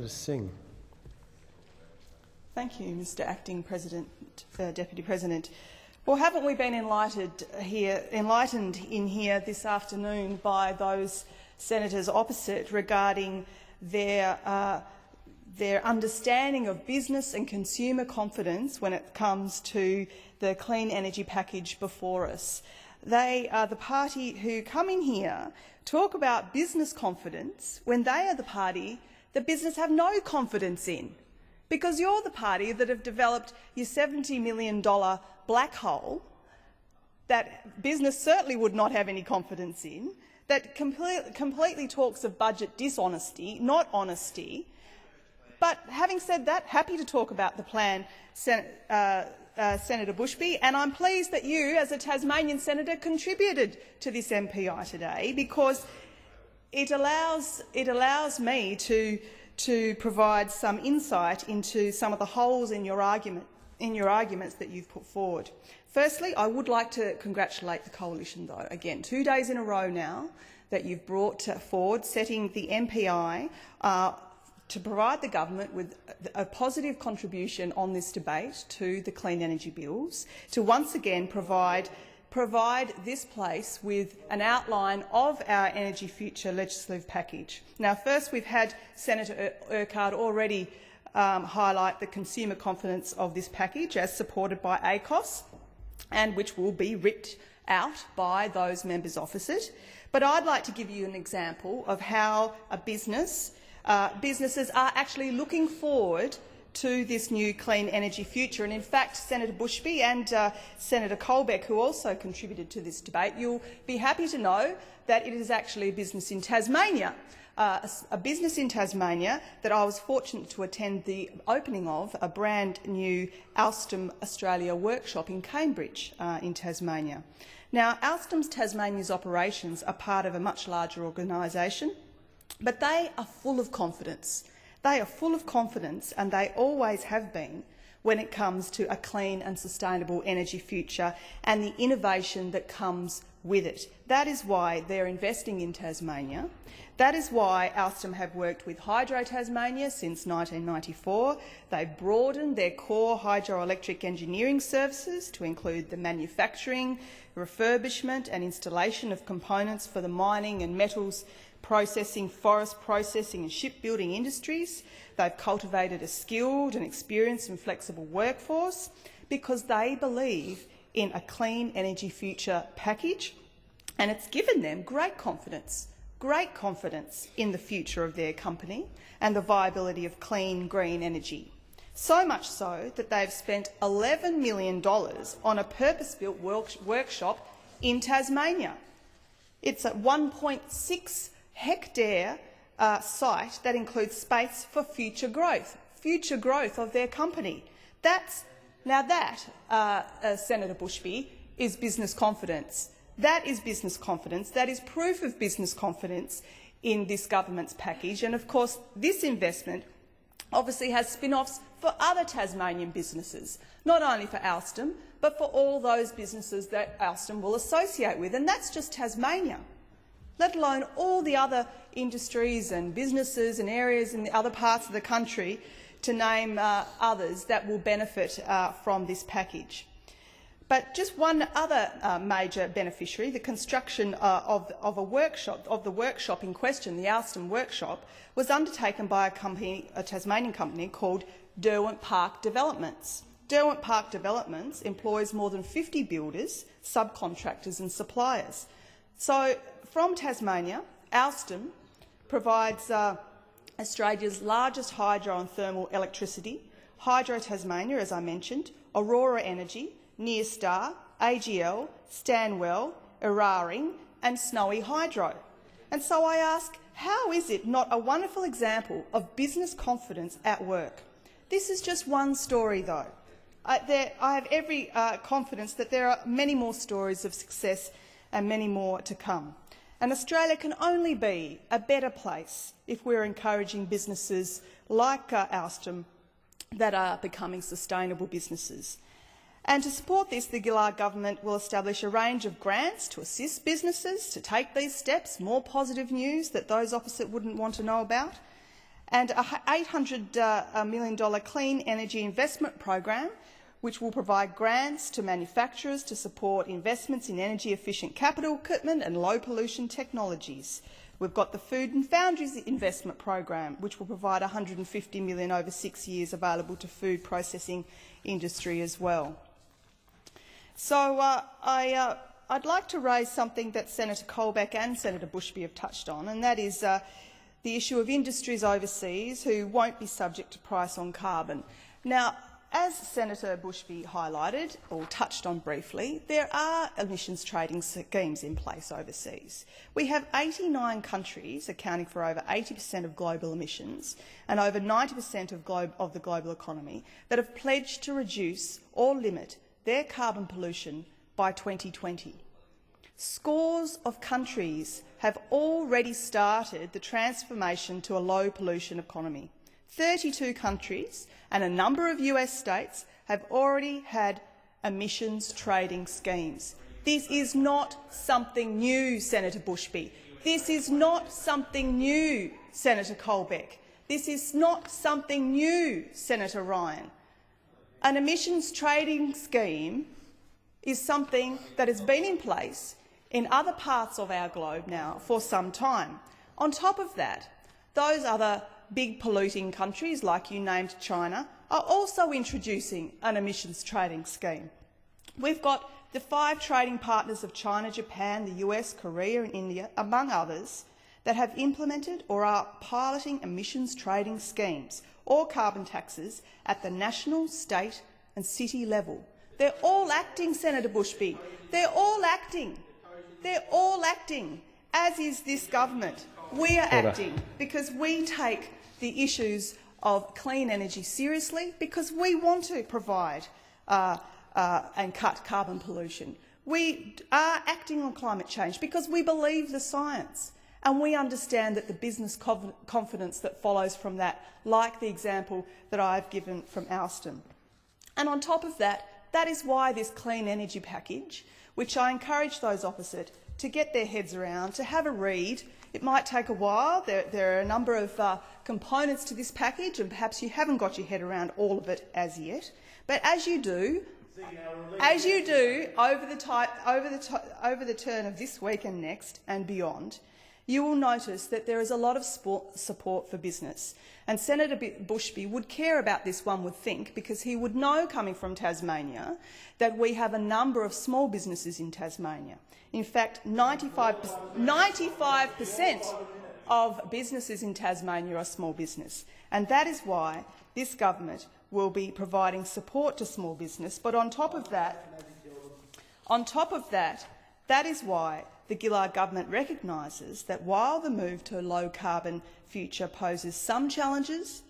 Senator Singh. Thank you, Mr Acting President, Deputy President. Well, haven't we been enlightened in here this afternoon by those senators opposite regarding their understanding of business and consumer confidence when it comes to the clean energy package before us? They are the party who come in here, talk about business confidence, when they are the party that business have no confidence in. Because you're the party that have developed your $70 million black hole that business certainly would not have any confidence in, that completely talks of budget dishonesty, not honesty. But having said that, happy to talk about the plan, Senator Bushby, and I'm pleased that you, as a Tasmanian senator, contributed to this MPI today, because it allows me to provide some insight into some of the holes in your arguments that you've put forward. Firstly, I would like to congratulate the coalition, though. Again, 2 days in a row now that you've brought forward, setting the MPI to provide the government with a positive contribution on this debate to the clean energy bills, to once again provide this place with an outline of our energy future legislative package. Now, first, we've had Senator Urquhart already highlight the consumer confidence of this package as supported by ACOS, and which will be ripped out by those members opposite. But I'd like to give you an example of how businesses are actually looking forward to this new clean energy future. And in fact, Senator Bushby and Senator Colbeck, who also contributed to this debate, you'll be happy to know that it is actually a business in Tasmania, that I was fortunate to attend the opening of, a brand new Alstom Australia workshop in Cambridge in Tasmania. Now, Alstom's Tasmania's operations are part of a much larger organisation, but they are full of confidence. They are full of confidence, and they always have been, when it comes to a clean and sustainable energy future and the innovation that comes with it. That is why they're investing in Tasmania. That is why Alstom have worked with Hydro Tasmania since 1994. They've broadened their core hydroelectric engineering services to include the manufacturing, refurbishment and installation of components for the mining and metals processing, forest processing and shipbuilding industries. They've cultivated a skilled and experienced and flexible workforce because they believe in a clean energy future package, and it's given them great confidence in the future of their company and the viability of clean, green energy. So much so that they've spent $11 million on a purpose-built workshop in Tasmania. It's a 1.6 hectare site that includes space for future growth of their company. Senator Bushby, is business confidence. That is business confidence. That is proof of business confidence in this government's package. And of course, this investment obviously has spin-offs for other Tasmanian businesses, not only for Alstom, but for all those businesses that Alstom will associate with. And that's just Tasmania, let alone all the other industries and businesses and areas in the other parts of the country, to name others that will benefit from this package. But just one other major beneficiary, the construction of the workshop in question, the Alstom workshop, was undertaken by a Tasmanian company called Derwent Park Developments. Derwent Park Developments employs more than 50 builders, subcontractors and suppliers. So, from Tasmania, Alstom provides Australia's largest hydro and thermal electricity, Hydro Tasmania, as I mentioned, Aurora Energy, Nearstar, AGL, Stanwell, Eraring and Snowy Hydro. And so I ask, how is it not a wonderful example of business confidence at work? This is just one story, though. I have every confidence that there are many more stories of success and many more to come. And Australia can only be a better place if we're encouraging businesses like Alstom that are becoming sustainable businesses. And to support this, the Gillard government will establish a range of grants to assist businesses to take these steps, more positive news that those opposite wouldn't want to know about. and a $800 million clean energy investment program, which will provide grants to manufacturers to support investments in energy-efficient capital equipment and low-pollution technologies. We've got the Food and Foundries Investment Program, which will provide $150 million over 6 years available to food processing industry as well. So I'd like to raise something that Senator Colbeck and Senator Bushby have touched on, and that is the issue of industries overseas who won't be subject to price on carbon. Now, as Senator Bushby highlighted or touched on briefly, there are emissions trading schemes in place overseas. We have 89 countries accounting for over 80% of global emissions and over 90% of the global economy that have pledged to reduce or limit their carbon pollution by 2020. Scores of countries have already started the transformation to a low-pollution economy. 32 countries and a number of US states have already had emissions trading schemes. This is not something new, Senator Bushby. This is not something new, Senator Colbeck. This is not something new, Senator Ryan. An emissions trading scheme is something that has been in place in other parts of our globe now for some time. On top of that, those other big polluting countries, like you named China, are also introducing an emissions trading scheme. We've got the 5 trading partners of China, Japan, the US, Korea and India, among others, that have implemented or are piloting emissions trading schemes or carbon taxes at the national, state and city level. They're all acting, Senator Bushby. They're all acting. They're all acting, as is this government. We are acting because we take the issues of clean energy seriously, because we want to provide and cut carbon pollution. We are acting on climate change because we believe the science, and we understand that the business confidence that follows from that, like the example that I've given from Alstom. And on top of that, that is why this clean energy package, which I encourage those opposite to get their heads around, to have a read. It might take a while. There are a number of components to this package, and perhaps you haven't got your head around all of it as yet. But as you do over the turn of this week and next and beyond, you will notice that there is a lot of support for business. And Senator Bushby would care about this, one would think, because he would know, coming from Tasmania, that we have a number of small businesses in Tasmania. In fact, 95% of businesses in Tasmania are small business. And that is why this government will be providing support to small business. But on top of that, that is why the Gillard government recognises that while the move to a low-carbon future poses some challenges,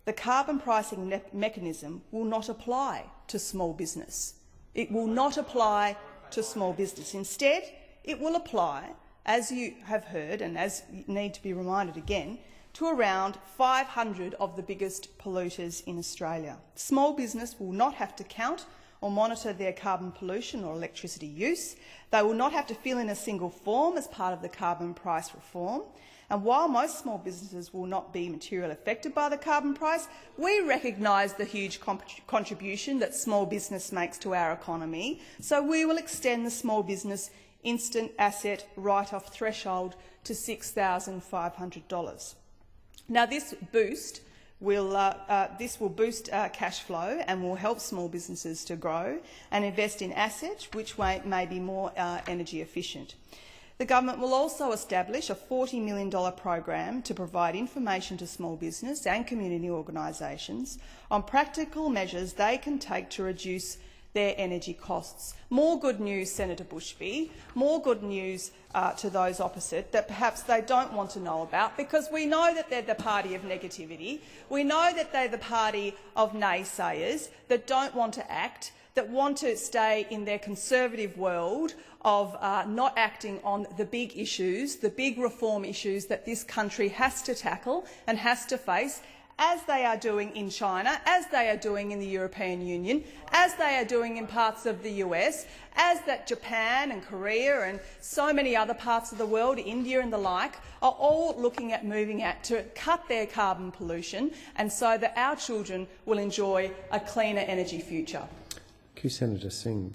the carbon pricing mechanism will not apply to small business. It will not apply to small business. Instead, it will apply, as you have heard and as you need to be reminded again, to around 500 of the biggest polluters in Australia. Small business will not have to count or monitor their carbon pollution or electricity use. They will not have to fill in a single form as part of the carbon price reform. And while most small businesses will not be materially affected by the carbon price, we recognise the huge contribution that small business makes to our economy, so we will extend the small business instant asset write-off threshold to $6,500. Now, this will boost cash flow and will help small businesses to grow and invest in assets which may be more energy efficient. The government will also establish a $40 million program to provide information to small business and community organisations on practical measures they can take to reduce their energy costs. More good news, Senator Bushby, more good news to those opposite that perhaps they don't want to know about, because we know that they're the party of negativity. We know that they're the party of naysayers that don't want to act, that want to stay in their conservative world of not acting on the big issues, the big reform issues that this country has to tackle and has to face, as they are doing in China, as they are doing in the European Union, as they are doing in parts of the US, as that Japan and Korea and so many other parts of the world, India and the like, are all looking at moving at to cut their carbon pollution, and so that our children will enjoy a cleaner energy future. Thank you, Senator Singh.